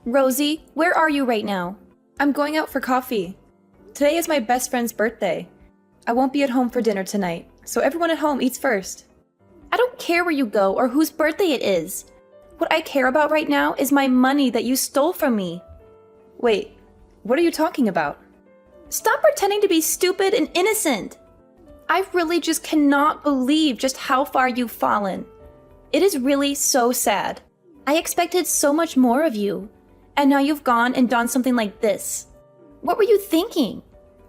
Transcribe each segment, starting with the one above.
Rosie, where are you right now? I'm going out for coffee. Today is my best friend's birthday. I won't be at home for dinner tonight, so everyone at home eats first. I don't care where you go or whose birthday it is. What I care about right now is my money that you stole from me. Wait, what are you talking about? Stop pretending to be stupid and innocent. I really just cannot believe just how far you've fallen. It is really so sad. I expected so much more of you. And now you've gone and done something like this. What were you thinking?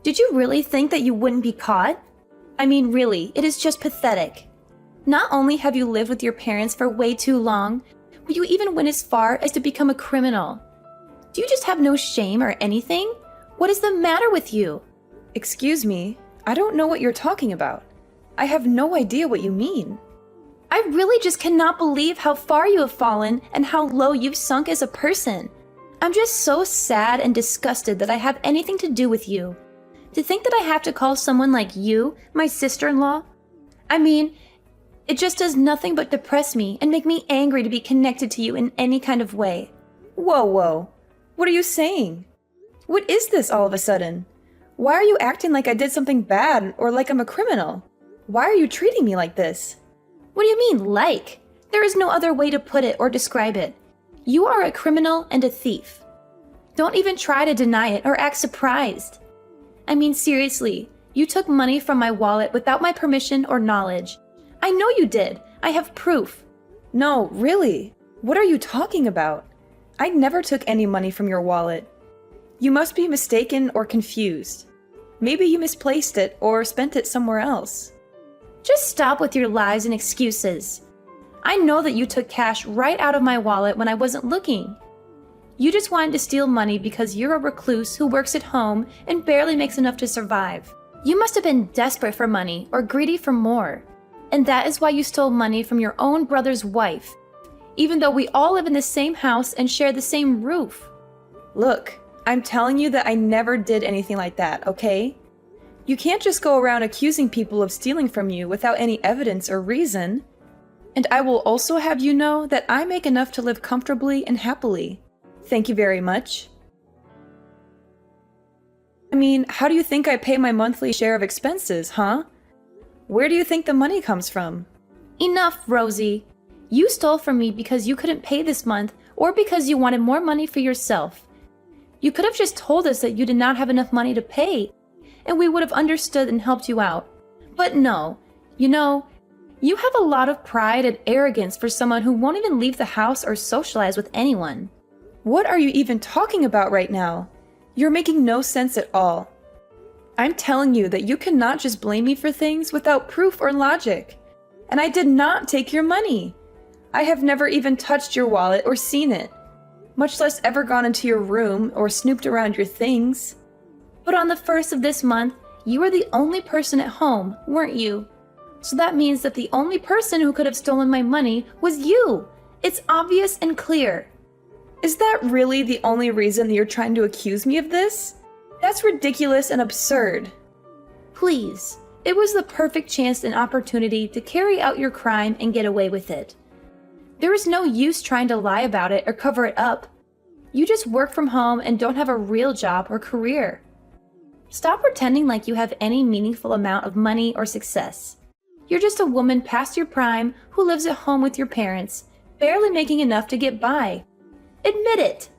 Did you really think that you wouldn't be caught? I mean, really, it is just pathetic. Not only have you lived with your parents for way too long, but you even went as far as to become a criminal. Do you just have no shame or anything? What is the matter with you? Excuse me, I don't know what you're talking about. I have no idea what you mean. I really just cannot believe how far you have fallen and how low you've sunk as a person. I'm just so sad and disgusted that I have anything to do with you. To think that I have to call someone like you my sister-in-law? I mean, it just does nothing but depress me and make me angry to be connected to you in any kind of way. Whoa. What are you saying? What is this all of a sudden? Why are you acting like I did something bad or like I'm a criminal? Why are you treating me like this? What do you mean, like? There is no other way to put it or describe it. You are a criminal and a thief. Don't even try to deny it or act surprised. I mean, seriously, you took money from my wallet without my permission or knowledge. I know you did. I have proof. No, really? What are you talking about? I never took any money from your wallet. You must be mistaken or confused. Maybe you misplaced it or spent it somewhere else. Just stop with your lies and excuses. I know that you took cash right out of my wallet when I wasn't looking. You just wanted to steal money because you're a recluse who works at home and barely makes enough to survive. You must have been desperate for money or greedy for more. And that is why you stole money from your own brother's wife, even though we all live in the same house and share the same roof. Look, I'm telling you that I never did anything like that, okay? You can't just go around accusing people of stealing from you without any evidence or reason. And I will also have you know that I make enough to live comfortably and happily. Thank you very much. I mean, how do you think I pay my monthly share of expenses, huh? Where do you think the money comes from? Enough, Rosie. You stole from me because you couldn't pay this month or because you wanted more money for yourself. You could have just told us that you did not have enough money to pay, and we would have understood and helped you out. But no, you have a lot of pride and arrogance for someone who won't even leave the house or socialize with anyone. What are you even talking about right now? You're making no sense at all. I'm telling you that you cannot just blame me for things without proof or logic. And I did not take your money. I have never even touched your wallet or seen it, much less ever gone into your room or snooped around your things. But on the 1st of this month, you were the only person at home, weren't you? So that means that the only person who could have stolen my money was you. It's obvious and clear. Is that really the only reason that you're trying to accuse me of this? That's ridiculous and absurd. Please, it was the perfect chance and opportunity to carry out your crime and get away with it. There is no use trying to lie about it or cover it up. You just work from home and don't have a real job or career. Stop pretending like you have any meaningful amount of money or success. You're just a woman past your prime who lives at home with your parents, barely making enough to get by. Admit it!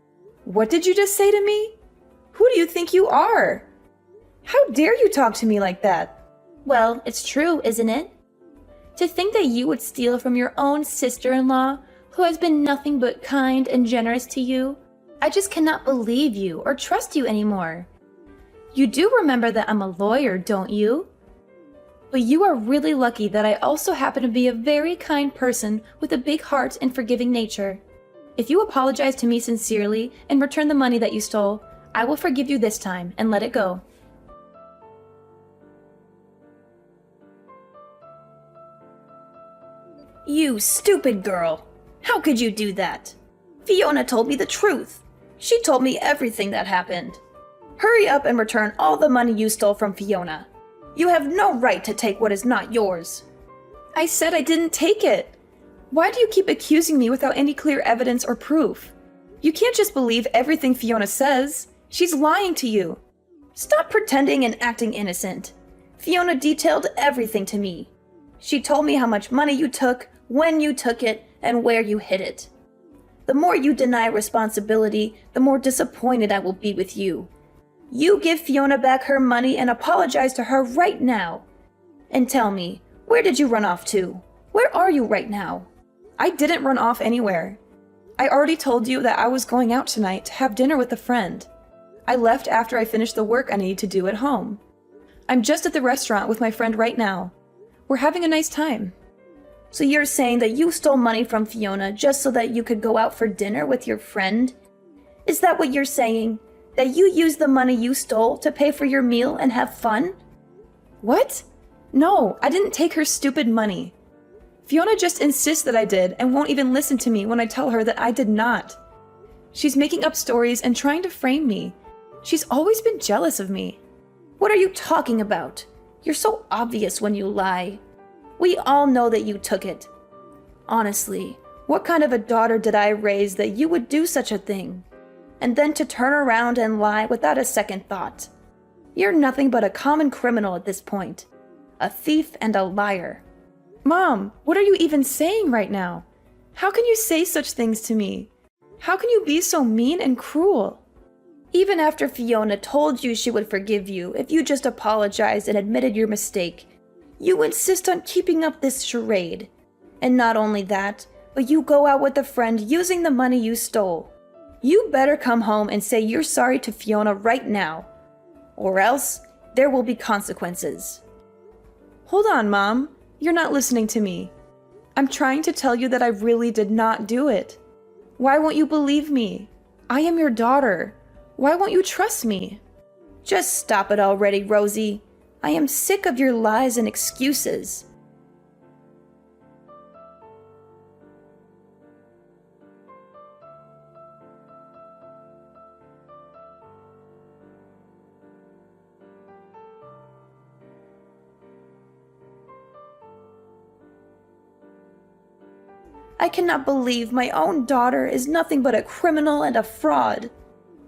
What did you just say to me? Who do you think you are? How dare you talk to me like that? Well, it's true, isn't it? To think that you would steal from your own sister-in-law, who has been nothing but kind and generous to you, I just cannot believe you or trust you anymore. You do remember that I'm a lawyer, don't you? But you are really lucky that I also happen to be a very kind person with a big heart and forgiving nature. If you apologize to me sincerely and return the money that you stole, I will forgive you this time and let it go. You stupid girl! How could you do that? Fiona told me the truth. She told me everything that happened. Hurry up and return all the money you stole from Fiona. You have no right to take what is not yours. I said I didn't take it. Why do you keep accusing me without any clear evidence or proof? You can't just believe everything Fiona says. She's lying to you. Stop pretending and acting innocent. Fiona detailed everything to me. She told me how much money you took, when you took it, and where you hid it. The more you deny responsibility, the more disappointed I will be with you. You give Fiona back her money and apologize to her right now. And tell me, where did you run off to? Where are you right now? I didn't run off anywhere. I already told you that I was going out tonight to have dinner with a friend. I left after I finished the work I needed to do at home. I'm just at the restaurant with my friend right now. We're having a nice time. So you're saying that you stole money from Fiona just so that you could go out for dinner with your friend? Is that what you're saying? That you used the money you stole to pay for your meal and have fun? What? No, I didn't take her stupid money. Fiona just insists that I did and won't even listen to me when I tell her that I did not. She's making up stories and trying to frame me. She's always been jealous of me. What are you talking about? You're so obvious when you lie. We all know that you took it. Honestly, what kind of a daughter did I raise that you would do such a thing? And then to turn around and lie without a second thought. You're nothing but a common criminal at this point. A thief and a liar. Mom, what are you even saying right now? How can you say such things to me? How can you be so mean and cruel? Even after Fiona told you she would forgive you if you just apologized and admitted your mistake, you insist on keeping up this charade. And not only that, but you go out with a friend using the money you stole. You better come home and say you're sorry to Fiona right now. Or else, there will be consequences. Hold on, Mom. You're not listening to me. I'm trying to tell you that I really did not do it. Why won't you believe me? I am your daughter. Why won't you trust me? Just stop it already, Rosie. I am sick of your lies and excuses. I cannot believe my own daughter is nothing but a criminal and a fraud.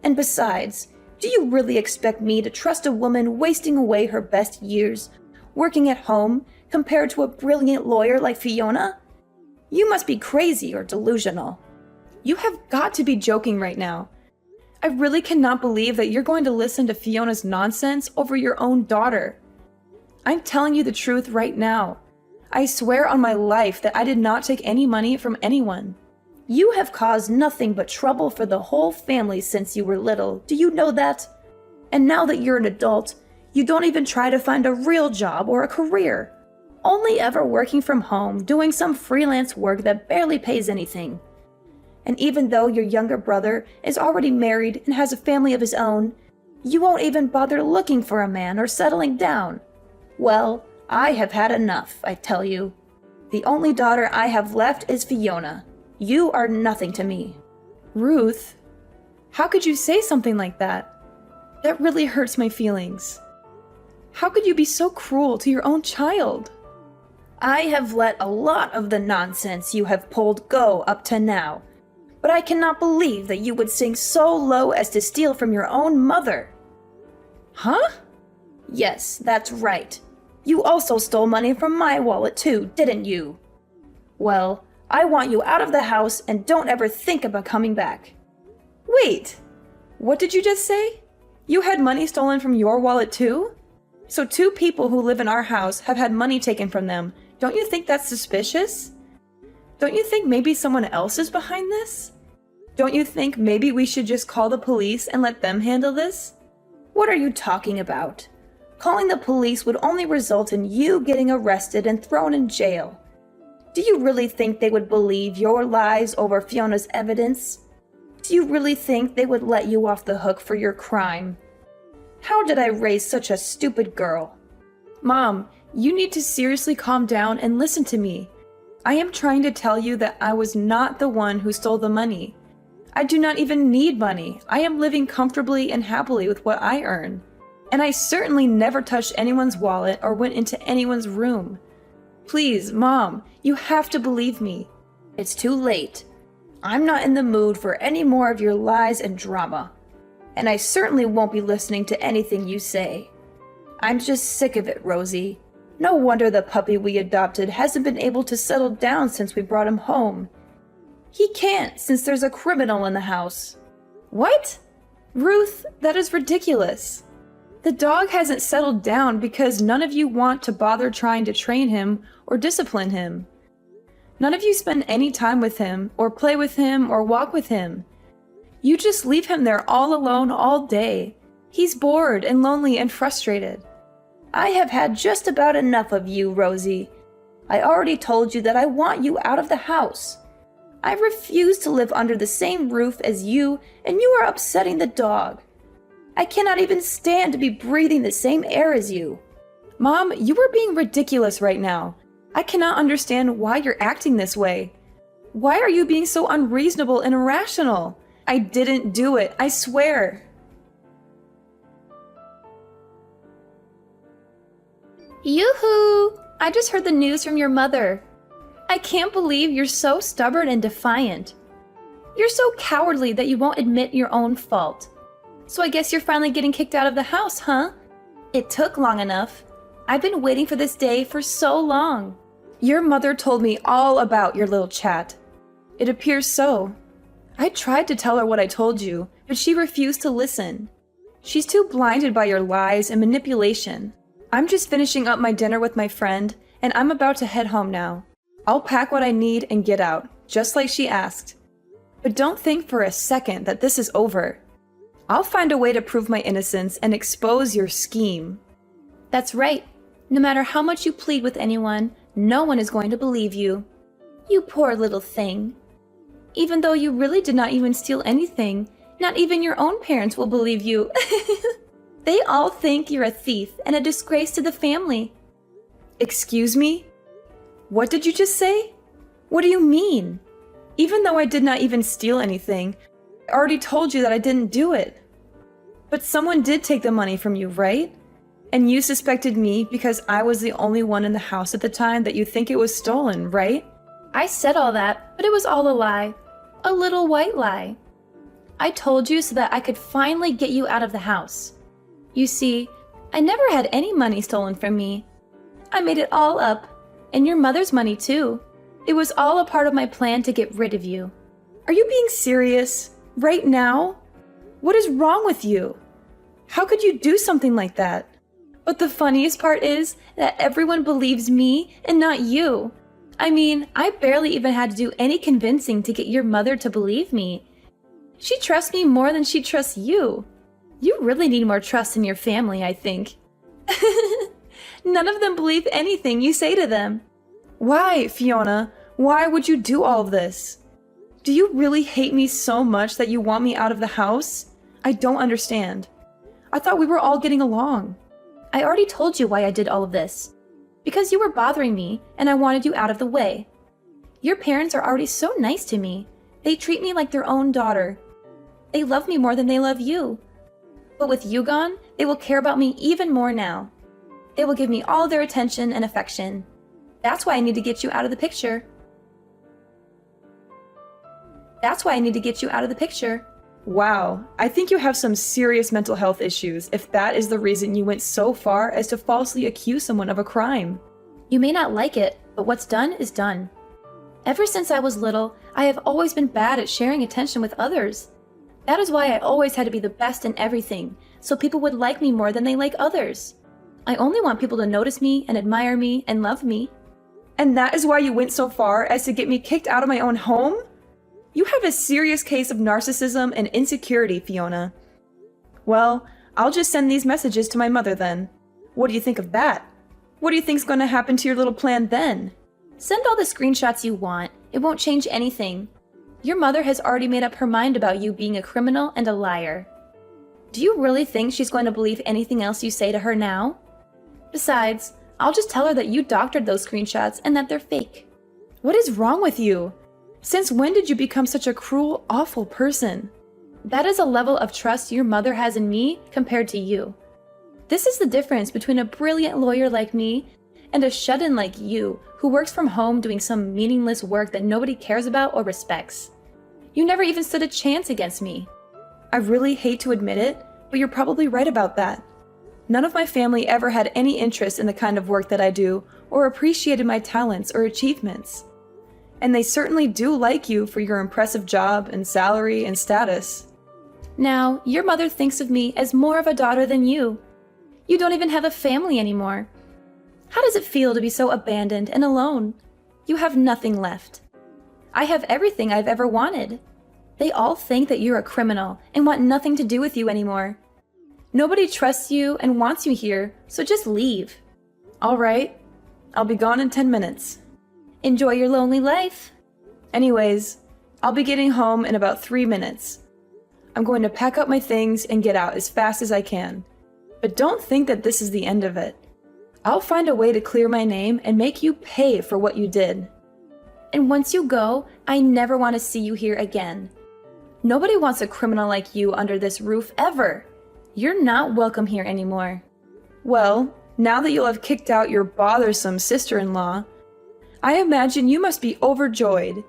And besides, do you really expect me to trust a woman wasting away her best years, working at home, compared to a brilliant lawyer like Fiona? You must be crazy or delusional. You have got to be joking right now. I really cannot believe that you're going to listen to Fiona's nonsense over your own daughter. I'm telling you the truth right now. I swear on my life that I did not take any money from anyone. You have caused nothing but trouble for the whole family since you were little. Do you know that? And now that you're an adult, you don't even try to find a real job or a career. Only ever working from home, doing some freelance work that barely pays anything. And even though your younger brother is already married and has a family of his own, you won't even bother looking for a man or settling down. Well, I have had enough, I tell you. The only daughter I have left is Fiona. You are nothing to me. Ruth, how could you say something like that? That really hurts my feelings. How could you be so cruel to your own child? I have let a lot of the nonsense you have pulled go up to now, but I cannot believe that you would sink so low as to steal from your own mother. Huh? Yes, that's right. You also stole money from my wallet too, didn't you? Well, I want you out of the house and don't ever think about coming back. Wait, what did you just say? You had money stolen from your wallet too? So 2 people who live in our house have had money taken from them. Don't you think that's suspicious? Don't you think maybe someone else is behind this? Don't you think maybe we should just call the police and let them handle this? What are you talking about? Calling the police would only result in you getting arrested and thrown in jail. Do you really think they would believe your lies over Fiona's evidence? Do you really think they would let you off the hook for your crime? How did I raise such a stupid girl? Mom, you need to seriously calm down and listen to me. I am trying to tell you that I was not the one who stole the money. I do not even need money. I am living comfortably and happily with what I earn. And I certainly never touched anyone's wallet or went into anyone's room. Please, Mom, you have to believe me. It's too late. I'm not in the mood for any more of your lies and drama. And I certainly won't be listening to anything you say. I'm just sick of it, Rosie. No wonder the puppy we adopted hasn't been able to settle down since we brought him home. He can't, since there's a criminal in the house. What? Ruth, that is ridiculous. The dog hasn't settled down because none of you want to bother trying to train him or discipline him. None of you spend any time with him, or play with him, or walk with him. You just leave him there all alone all day. He's bored and lonely and frustrated. I have had just about enough of you, Rosie. I already told you that I want you out of the house. I refuse to live under the same roof as you, and you are upsetting the dog. I cannot even stand to be breathing the same air as you. Mom, you are being ridiculous right now. I cannot understand why you're acting this way. Why are you being so unreasonable and irrational? I didn't do it, I swear. Yoo-hoo! I just heard the news from your mother. I can't believe you're so stubborn and defiant. You're so cowardly that you won't admit your own fault. So I guess you're finally getting kicked out of the house, huh? It took long enough. I've been waiting for this day for so long. Your mother told me all about your little chat. It appears so. I tried to tell her what I told you, but she refused to listen. She's too blinded by your lies and manipulation. I'm just finishing up my dinner with my friend, and I'm about to head home now. I'll pack what I need and get out, just like she asked. But don't think for a second that this is over. I'll find a way to prove my innocence and expose your scheme. That's right. No matter how much you plead with anyone, no one is going to believe you. You poor little thing. Even though you really did not even steal anything, not even your own parents will believe you. They all think you're a thief and a disgrace to the family. Excuse me? What did you just say? What do you mean? Even though I did not even steal anything, I already told you that I didn't do it. But someone did take the money from you, right? And you suspected me because I was the only one in the house at the time that you think it was stolen, right? I said all that, but it was all a lie. A little white lie. I told you so that I could finally get you out of the house. You see, I never had any money stolen from me. I made it all up, and your mother's money too. It was all a part of my plan to get rid of you. Are you being serious? Right now? What is wrong with you? How could you do something like that? But the funniest part is that everyone believes me and not you. I mean, I barely even had to do any convincing to get your mother to believe me. She trusts me more than she trusts you. You really need more trust in your family, I think. None of them believe anything you say to them. Why, Fiona? Why would you do all of this? Do you really hate me so much that you want me out of the house? I don't understand. I thought we were all getting along. I already told you why I did all of this. Because you were bothering me, and I wanted you out of the way. Your parents are already so nice to me. They treat me like their own daughter. They love me more than they love you. But with you gone, they will care about me even more now. They will give me all their attention and affection. That's why I need to get you out of the picture. That's why I need to get you out of the picture. Wow, I think you have some serious mental health issues if that is the reason you went so far as to falsely accuse someone of a crime. You may not like it, but what's done is done. Ever since I was little, I have always been bad at sharing attention with others. That is why I always had to be the best in everything, so people would like me more than they like others. I only want people to notice me and admire me and love me. And that is why you went so far as to get me kicked out of my own home? You have a serious case of narcissism and insecurity, Fiona. Well, I'll just send these messages to my mother then. What do you think of that? What do you think's going to happen to your little plan then? Send all the screenshots you want. It won't change anything. Your mother has already made up her mind about you being a criminal and a liar. Do you really think she's going to believe anything else you say to her now? Besides, I'll just tell her that you doctored those screenshots and that they're fake. What is wrong with you? Since when did you become such a cruel, awful person? That is a level of trust your mother has in me compared to you. This is the difference between a brilliant lawyer like me and a shut-in like you who works from home doing some meaningless work that nobody cares about or respects. You never even stood a chance against me. I really hate to admit it, but you're probably right about that. None of my family ever had any interest in the kind of work that I do or appreciated my talents or achievements. And they certainly do like you for your impressive job and salary and status. Now, your mother thinks of me as more of a daughter than you. You don't even have a family anymore. How does it feel to be so abandoned and alone? You have nothing left. I have everything I've ever wanted. They all think that you're a criminal and want nothing to do with you anymore. Nobody trusts you and wants you here, so just leave. All right, I'll be gone in 10 minutes. Enjoy your lonely life. Anyways, I'll be getting home in about 3 minutes. I'm going to pack up my things and get out as fast as I can. But don't think that this is the end of it. I'll find a way to clear my name and make you pay for what you did. And once you go, I never want to see you here again. Nobody wants a criminal like you under this roof ever. You're not welcome here anymore. Well, now that you'll have kicked out your bothersome sister-in-law, I imagine you must be overjoyed.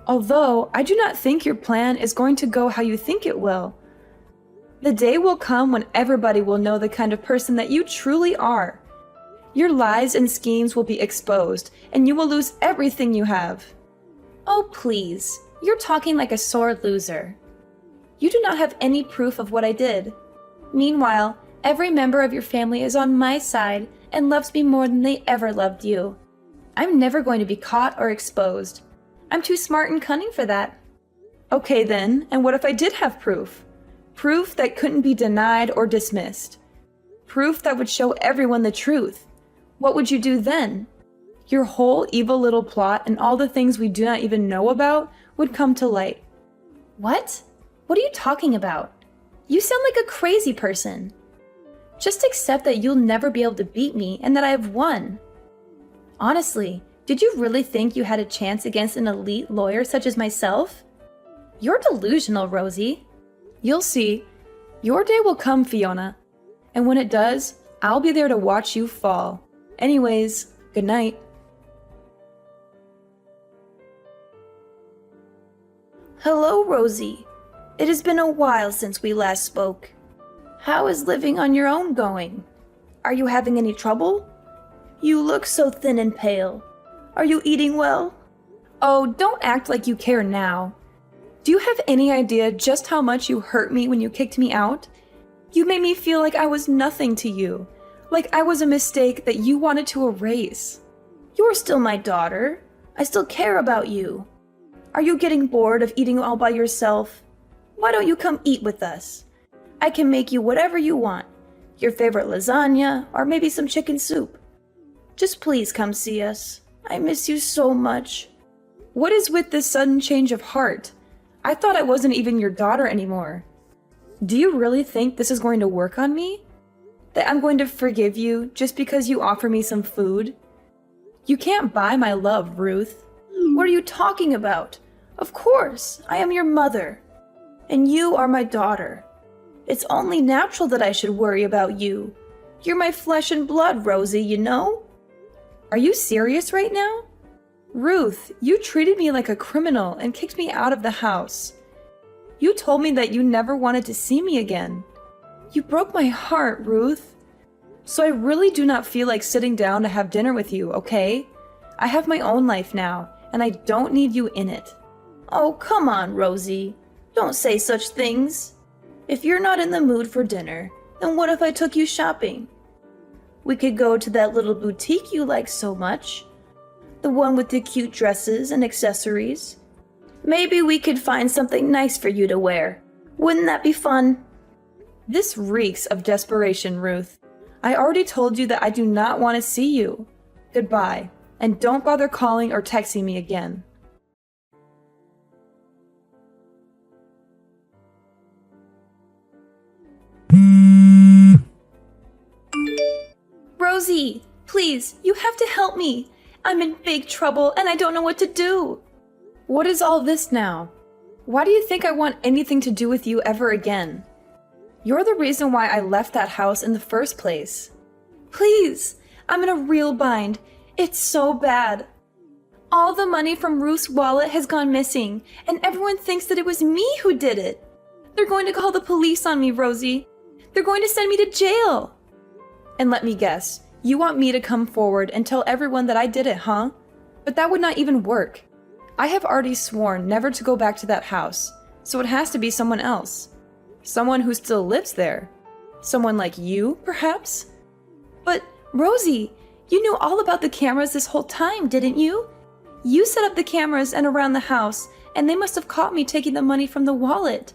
Although, I do not think your plan is going to go how you think it will. The day will come when everybody will know the kind of person that you truly are. Your lies and schemes will be exposed, and you will lose everything you have. Oh, please. You're talking like a sore loser. You do not have any proof of what I did. Meanwhile, every member of your family is on my side and loves me more than they ever loved you. I'm never going to be caught or exposed. I'm too smart and cunning for that. Okay then, and what if I did have proof? Proof that couldn't be denied or dismissed. Proof that would show everyone the truth. What would you do then? Your whole evil little plot and all the things we do not even know about would come to light. What? What are you talking about? You sound like a crazy person. Just accept that you'll never be able to beat me and that I have won. Honestly, did you really think you had a chance against an elite lawyer such as myself? You're delusional, Rosie. You'll see. Your day will come, Fiona. And when it does, I'll be there to watch you fall. Anyways, good night. Hello, Rosie. It has been a while since we last spoke. How is living on your own going? Are you having any trouble? You look so thin and pale. Are you eating well? Oh, don't act like you care now. Do you have any idea just how much you hurt me when you kicked me out? You made me feel like I was nothing to you, like I was a mistake that you wanted to erase. You're still my daughter. I still care about you. Are you getting bored of eating all by yourself? Why don't you come eat with us? I can make you whatever you want. Your favorite lasagna, or maybe some chicken soup. Just please come see us. I miss you so much. What is with this sudden change of heart? I thought I wasn't even your daughter anymore. Do you really think this is going to work on me? That I'm going to forgive you just because you offer me some food? You can't buy my love, Ruth. What are you talking about? Of course, I am your mother. And you are my daughter. It's only natural that I should worry about you. You're my flesh and blood, Rosie, you know? Are you serious right now? Ruth, you treated me like a criminal and kicked me out of the house. You told me that you never wanted to see me again. You broke my heart, Ruth. So I really do not feel like sitting down to have dinner with you, okay? I have my own life now, and I don't need you in it. Oh, come on, Rosie. Don't say such things. If you're not in the mood for dinner, then what if I took you shopping? We could go to that little boutique you like so much. The one with the cute dresses and accessories. Maybe we could find something nice for you to wear. Wouldn't that be fun? This reeks of desperation, Ruth. I already told you that I do not want to see you. Goodbye, and don't bother calling or texting me again. Rosie, please, you have to help me. I'm in big trouble and I don't know what to do. What is all this now? Why do you think I want anything to do with you ever again? You're the reason why I left that house in the first place. Please, I'm in a real bind. It's so bad. All the money from Ruth's wallet has gone missing, and everyone thinks that it was me who did it. They're going to call the police on me, Rosie. They're going to send me to jail. And let me guess, you want me to come forward and tell everyone that I did it, huh? But that would not even work. I have already sworn never to go back to that house, so it has to be someone else. Someone who still lives there. Someone like you, perhaps? But, Rosie, you knew all about the cameras this whole time, didn't you? You set up the cameras and around the house, and they must have caught me taking the money from the wallet.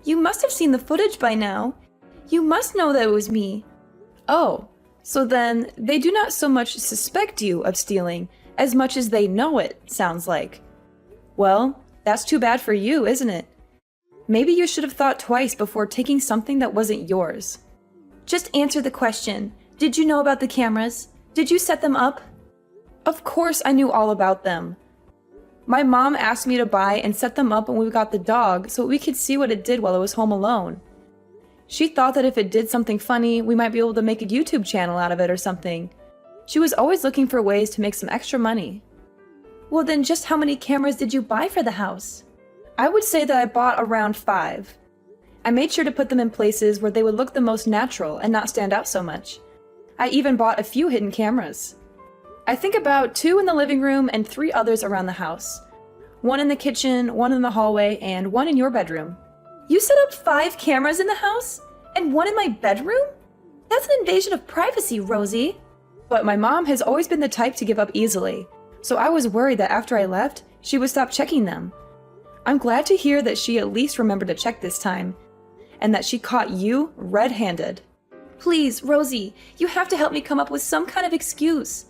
You must have seen the footage by now. You must know that it was me. Oh, so then they do not so much suspect you of stealing as much as they know it, sounds like. Well, that's too bad for you, isn't it? Maybe you should have thought twice before taking something that wasn't yours. Just answer the question. Did you know about the cameras? Did you set them up? Of course I knew all about them. My mom asked me to buy and set them up when we got the dog so we could see what it did while it was home alone. She thought that if it did something funny, we might be able to make a YouTube channel out of it or something. She was always looking for ways to make some extra money. Well, then just how many cameras did you buy for the house? I would say that I bought around 5. I made sure to put them in places where they would look the most natural and not stand out so much. I even bought a few hidden cameras. I think about 2 in the living room and 3 others around the house. 1 in the kitchen, 1 in the hallway, and 1 in your bedroom. You set up 5 cameras in the house? And 1 in my bedroom? That's an invasion of privacy, Rosie. But my mom has always been the type to give up easily, so I was worried that after I left, she would stop checking them. I'm glad to hear that she at least remembered to check this time, and that she caught you red-handed. Please, Rosie, you have to help me come up with some kind of excuse.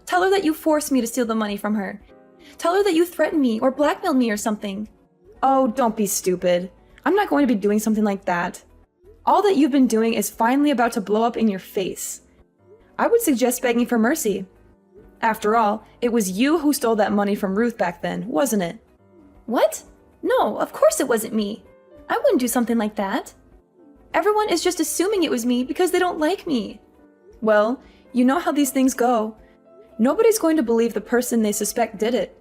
Tell her that you forced me to steal the money from her. Tell her that you threatened me or blackmailed me or something. Oh, don't be stupid. I'm not going to be doing something like that. All that you've been doing is finally about to blow up in your face. I would suggest begging for mercy. After all, it was you who stole that money from Ruth back then, wasn't it? What? No, of course it wasn't me. I wouldn't do something like that. Everyone is just assuming it was me because they don't like me. Well, you know how these things go. Nobody's going to believe the person they suspect did it.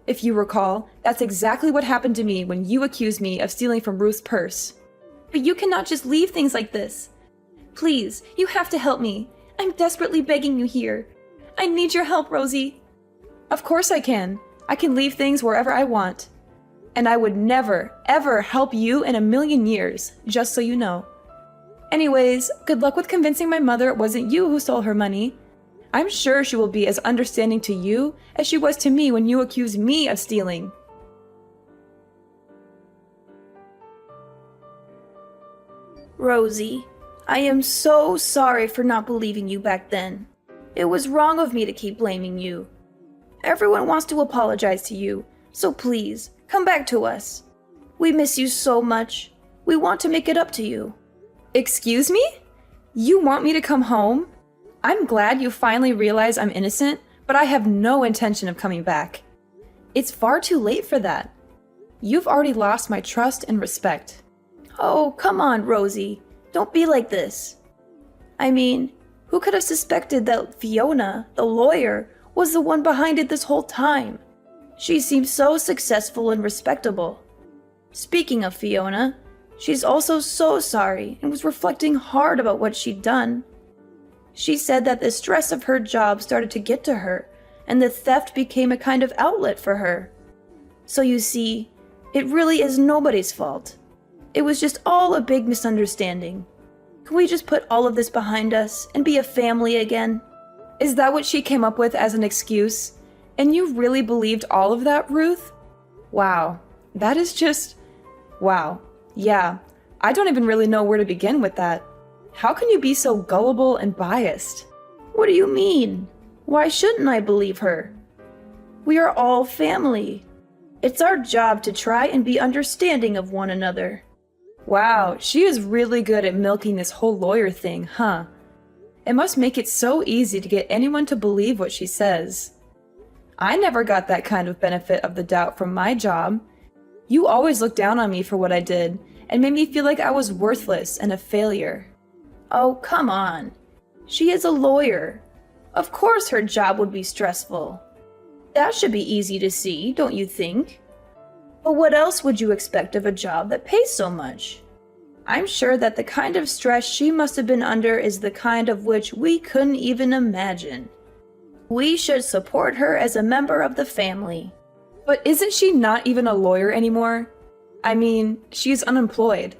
If you recall, that's exactly what happened to me when you accused me of stealing from Ruth's purse. But you cannot just leave things like this. Please, you have to help me. I'm desperately begging you here. I need your help, Rosie. Of course I can. I can leave things wherever I want. And I would never, ever help you in a million years, just so you know. Anyways, good luck with convincing my mother it wasn't you who stole her money. I'm sure she will be as understanding to you as she was to me when you accused me of stealing. Rosie, I am so sorry for not believing you back then. It was wrong of me to keep blaming you. Everyone wants to apologize to you, so please, come back to us. We miss you so much. We want to make it up to you. Excuse me? You want me to come home? I'm glad you finally realize I'm innocent, but I have no intention of coming back. It's far too late for that. You've already lost my trust and respect. Oh, come on, Rosie. Don't be like this. I mean, who could have suspected that Fiona, the lawyer, was the one behind it this whole time? She seemed so successful and respectable. Speaking of Fiona, she's also so sorry and was reflecting hard about what she'd done. She said that the stress of her job started to get to her, and the theft became a kind of outlet for her. So you see, it really is nobody's fault. It was just all a big misunderstanding. Can we just put all of this behind us and be a family again? Is that what she came up with as an excuse? And you really believed all of that, Ruth? Wow, that is just... wow. Yeah, I don't even really know where to begin with that. How can you be so gullible and biased? What do you mean? Why shouldn't I believe her? We are all family. It's our job to try and be understanding of one another. Wow, she is really good at milking this whole lawyer thing, huh? It must make it so easy to get anyone to believe what she says. I never got that kind of benefit of the doubt from my job. You always looked down on me for what I did, and made me feel like I was worthless and a failure. Oh, come on. She is a lawyer. Of course her job would be stressful. That should be easy to see, don't you think? But what else would you expect of a job that pays so much? I'm sure that the kind of stress she must have been under is the kind of which we couldn't even imagine. We should support her as a member of the family. But isn't she not even a lawyer anymore? I mean, she's unemployed.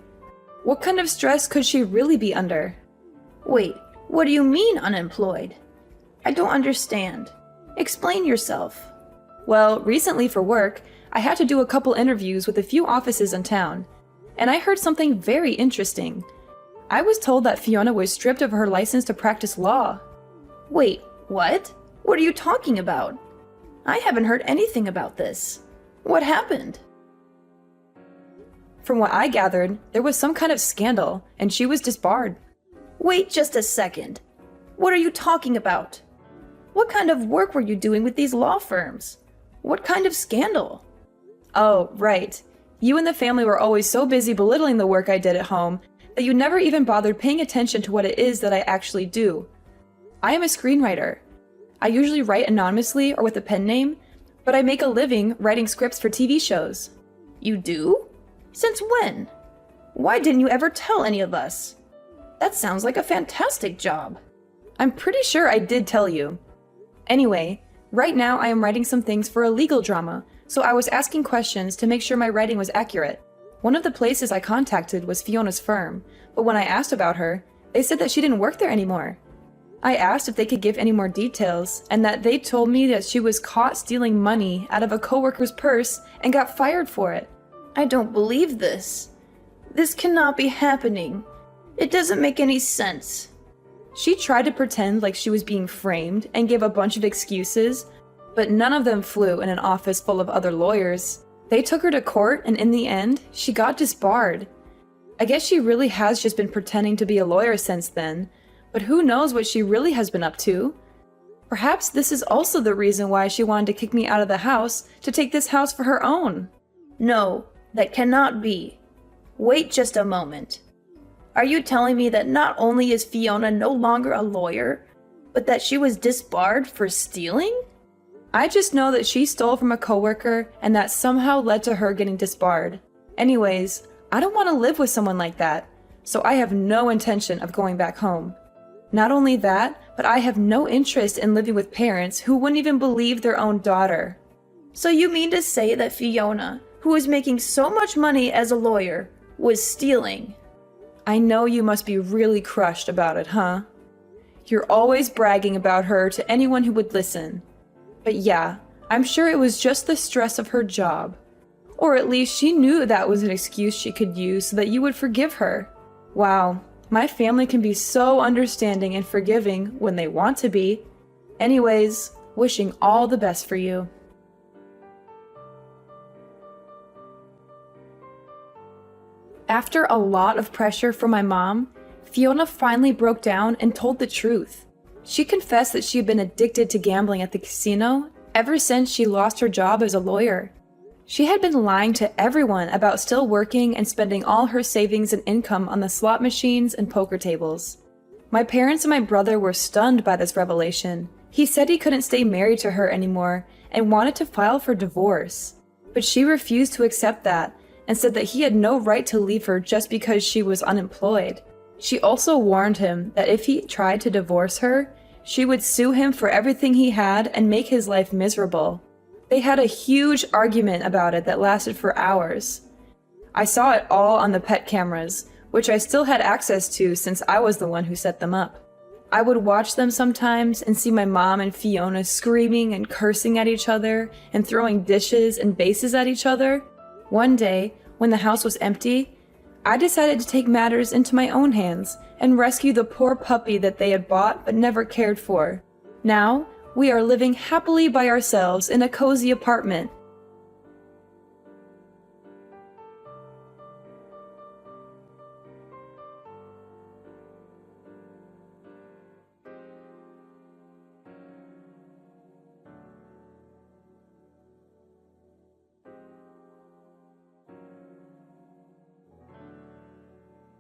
What kind of stress could she really be under? Wait, what do you mean unemployed? I don't understand. Explain yourself. Well, recently for work, I had to do a couple interviews with a few offices in town, and I heard something very interesting. I was told that Fiona was stripped of her license to practice law. Wait, what? What are you talking about? I haven't heard anything about this. What happened? From what I gathered, there was some kind of scandal, and she was disbarred. Wait just a second. What are you talking about? What kind of work were you doing with these law firms? What kind of scandal? Oh, right. You and the family were always so busy belittling the work I did at home that you never even bothered paying attention to what it is that I actually do. I am a screenwriter. I usually write anonymously or with a pen name, but I make a living writing scripts for TV shows. You do? Since when? Why didn't you ever tell any of us? That sounds like a fantastic job. I'm pretty sure I did tell you. Anyway, right now I am writing some things for a legal drama, so I was asking questions to make sure my writing was accurate. One of the places I contacted was Fiona's firm, but when I asked about her, they said that she didn't work there anymore. I asked if they could give any more details, and that they told me that she was caught stealing money out of a coworker's purse and got fired for it. I don't believe this. This cannot be happening. It doesn't make any sense. She tried to pretend like she was being framed and gave a bunch of excuses, but none of them flew in an office full of other lawyers. They took her to court, and in the end, she got disbarred. I guess she really has just been pretending to be a lawyer since then, but who knows what she really has been up to? Perhaps this is also the reason why she wanted to kick me out of the house to take this house for her own. No, that cannot be. Wait just a moment. Are you telling me that not only is Fiona no longer a lawyer, but that she was disbarred for stealing? I just know that she stole from a coworker and that somehow led to her getting disbarred. Anyways, I don't want to live with someone like that, so I have no intention of going back home. Not only that, but I have no interest in living with parents who wouldn't even believe their own daughter. So you mean to say that Fiona, who was making so much money as a lawyer, was stealing? I know you must be really crushed about it, huh? You're always bragging about her to anyone who would listen. But yeah, I'm sure it was just the stress of her job. Or at least she knew that was an excuse she could use so that you would forgive her. Wow, my family can be so understanding and forgiving when they want to be. Anyways, wishing all the best for you. After a lot of pressure from my mom, Fiona finally broke down and told the truth. She confessed that she had been addicted to gambling at the casino ever since she lost her job as a lawyer. She had been lying to everyone about still working and spending all her savings and income on the slot machines and poker tables. My parents and my brother were stunned by this revelation. He said he couldn't stay married to her anymore and wanted to file for divorce. But she refused to accept that and said that he had no right to leave her just because she was unemployed. She also warned him that if he tried to divorce her, she would sue him for everything he had and make his life miserable. They had a huge argument about it that lasted for hours. I saw it all on the pet cameras, which I still had access to since I was the one who set them up. I would watch them sometimes and see my mom and Fiona screaming and cursing at each other and throwing dishes and vases at each other. One day, when the house was empty, I decided to take matters into my own hands and rescue the poor puppy that they had bought but never cared for. Now, we are living happily by ourselves in a cozy apartment